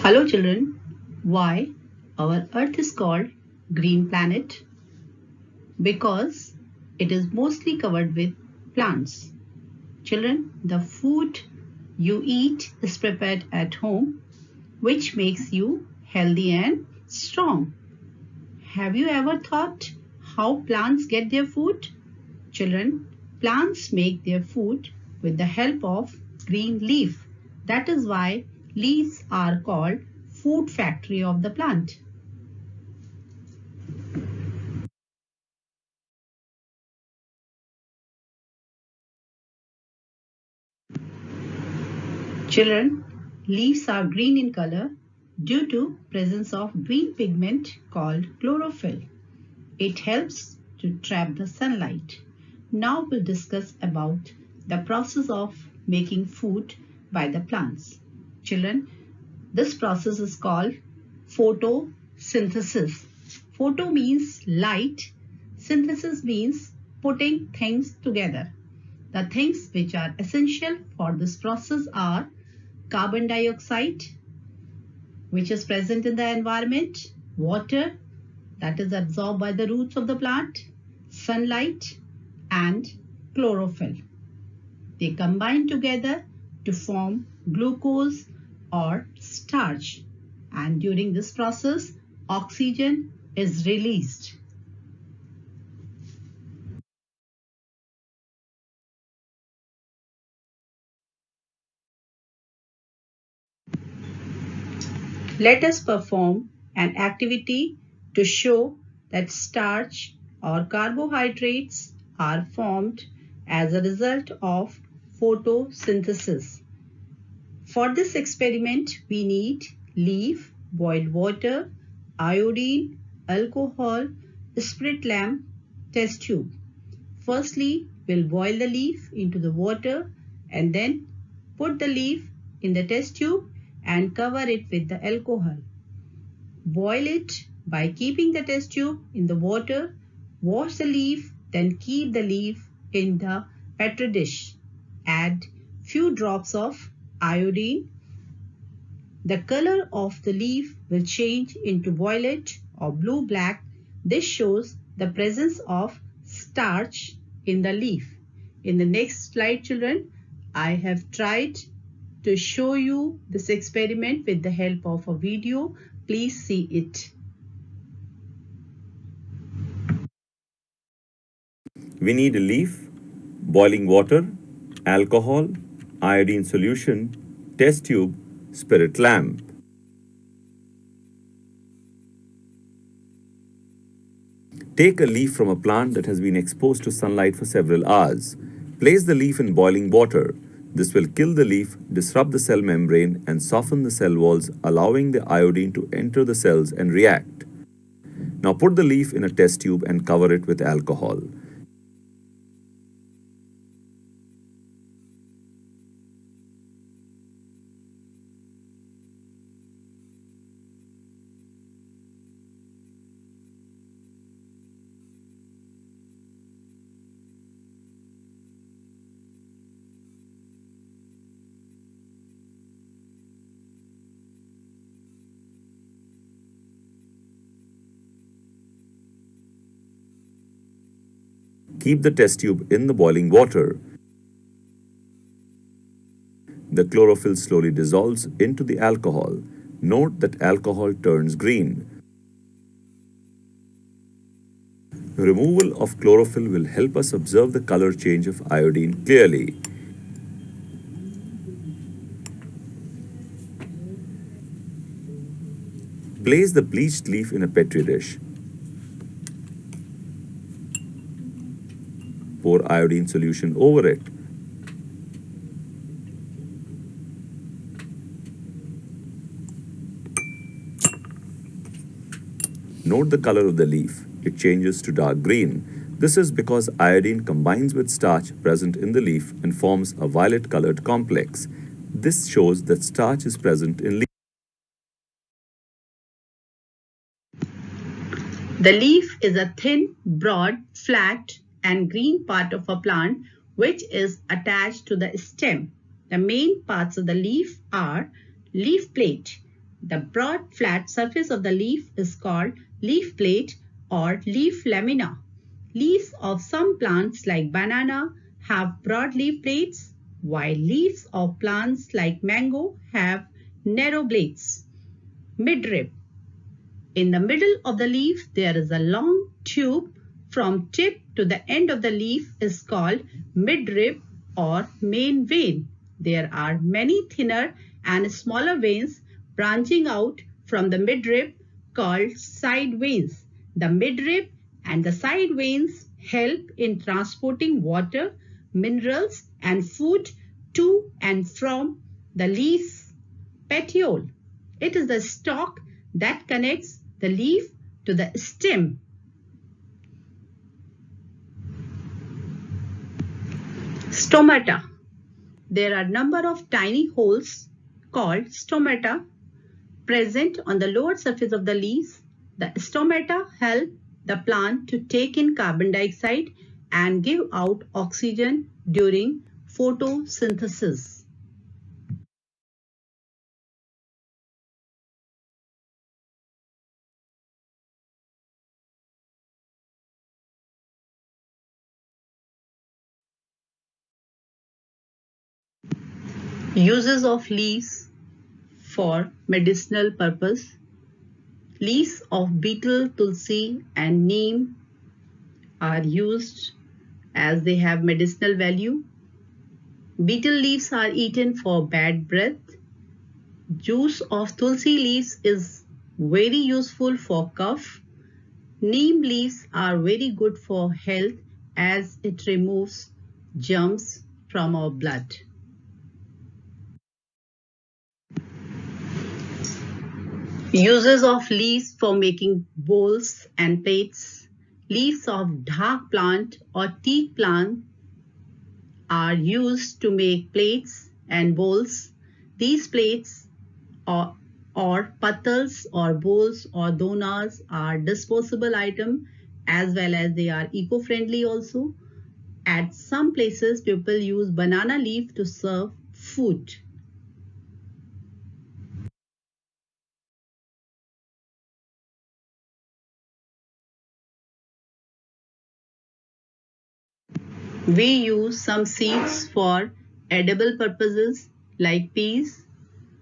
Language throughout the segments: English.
Hello children, why our earth is called green planet? Because it is mostly covered with plants. Children, the food you eat is prepared at home, which makes you healthy and strong. Have you ever thought how plants get their food? Children, plants make their food with the help of green leaf. That is why leaves are called food factory of the plant. Children, leaves are green in color due to presence of green pigment called chlorophyll. It helps to trap the sunlight. Now we'll discuss about the process of making food by the plants. Children, this process is called photosynthesis. Photo means light, synthesis means putting things together. The things which are essential for this process are carbon dioxide, which is present in the environment, water, that is absorbed by the roots of the plant, sunlight, and chlorophyll. They combine together to form glucose or starch, and during this process, oxygen is released. Let us perform an activity to show that starch or carbohydrates are formed as a result of photosynthesis. For this experiment, we need leaf, boiled water, iodine, alcohol, spirit lamp, test tube. Firstly, we'll boil the leaf into the water and then put the leaf in the test tube and cover it with the alcohol. Boil it by keeping the test tube in the water. Wash the leaf, then keep the leaf in the petri dish. Add few drops of iodine. The color of the leaf will change into violet or blue-black. This shows the presence of starch in the leaf. In the next slide, children, I have tried to show you this experiment with the help of a video. Please see it. We need a leaf, boiling water, alcohol, iodine solution, test tube, spirit lamp. Take a leaf from a plant that has been exposed to sunlight for several hours. Place the leaf in boiling water. This will kill the leaf, disrupt the cell membrane, and soften the cell walls, allowing the iodine to enter the cells and react. Now put the leaf in a test tube and cover it with alcohol. Keep the test tube in the boiling water. The chlorophyll slowly dissolves into the alcohol. Note that alcohol turns green. Removal of chlorophyll will help us observe the color change of iodine clearly. Place the bleached leaf in a petri dish. Pour iodine solution over it. Note the color of the leaf. It changes to dark green. This is because iodine combines with starch present in the leaf and forms a violet-colored complex. This shows that starch is present in leaf. The leaf is a thin, broad, flat, and green part of a plant which is attached to the stem. The main parts of the leaf are leaf plate, The broad flat surface of the leaf is called leaf plate or leaf lamina. Leaves of some plants like banana have broad leaf plates, while leaves of plants like mango have narrow blades. Midrib. In the middle of the leaf, there is a long tube from tip to the end of the leaf is called midrib or main vein. There are many thinner and smaller veins branching out from the midrib called side veins. The midrib and the side veins help in transporting water, minerals and food to and from the leaf petiole. It is the stalk that connects the leaf to the stem. Stomata. There are a number of tiny holes called stomata present on the lower surface of the leaves. The stomata help the plant to take in carbon dioxide and give out oxygen during photosynthesis. Uses of leaves for medicinal purpose. Leaves of betel, tulsi and neem are used as they have medicinal value. Betel leaves are eaten for bad breath. Juice of tulsi leaves is very useful for cough. Neem leaves are very good for health as it removes germs from our blood. Uses of leaves for making bowls and plates. Leaves of dhak plant or teak plant are used to make plates and bowls. These plates or pattals or bowls or donas are disposable item as well as they are eco-friendly also. At some places, people use banana leaf to serve food. We use some seeds for edible purposes like peas,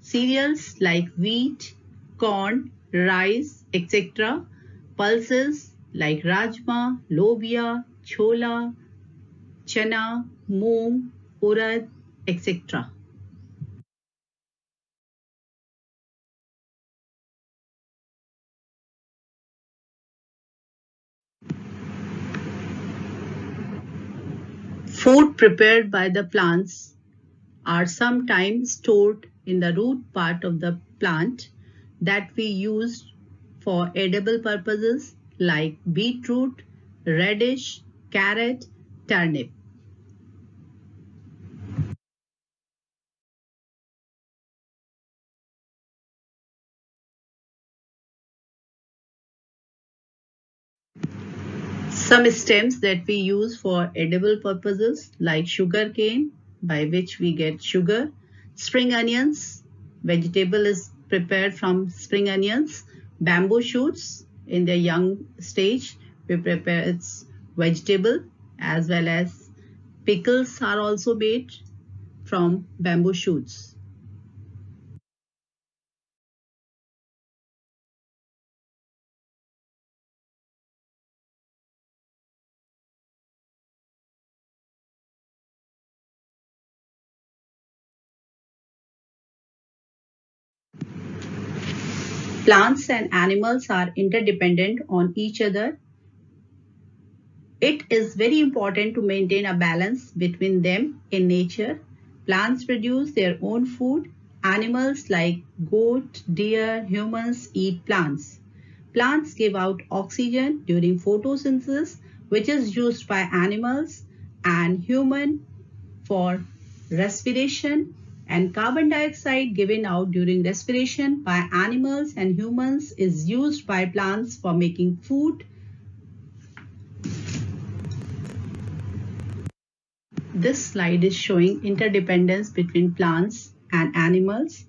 cereals like wheat, corn, rice, etc. Pulses like rajma, lobia, chola, chana, moong, urad, etc. Food prepared by the plants are sometimes stored in the root part of the plant that we use for edible purposes like beetroot, radish, carrot, turnip. Some stems that we use for edible purposes like sugar cane, by which we get sugar, spring onions, vegetable is prepared from spring onions, bamboo shoots in their young stage, we prepare its vegetable as well as pickles are also made from bamboo shoots. Plants and animals are interdependent on each other. It is very important to maintain a balance between them in nature. Plants produce their own food. Animals like goat, deer, humans eat plants. Plants give out oxygen during photosynthesis, which is used by animals and human for respiration, and carbon dioxide given out during respiration by animals and humans is used by plants for making food. This slide is showing interdependence between plants and animals.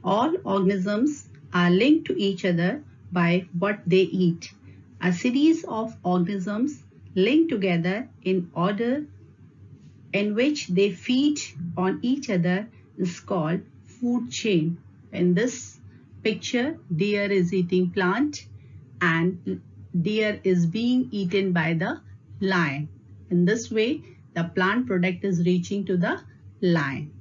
All organisms are linked to each other by what they eat. A series of organisms linked together in order in which they feed on each other is called food chain. In this picture, deer is eating plant and deer is being eaten by the lion. In this way, the plant product is reaching to the lion.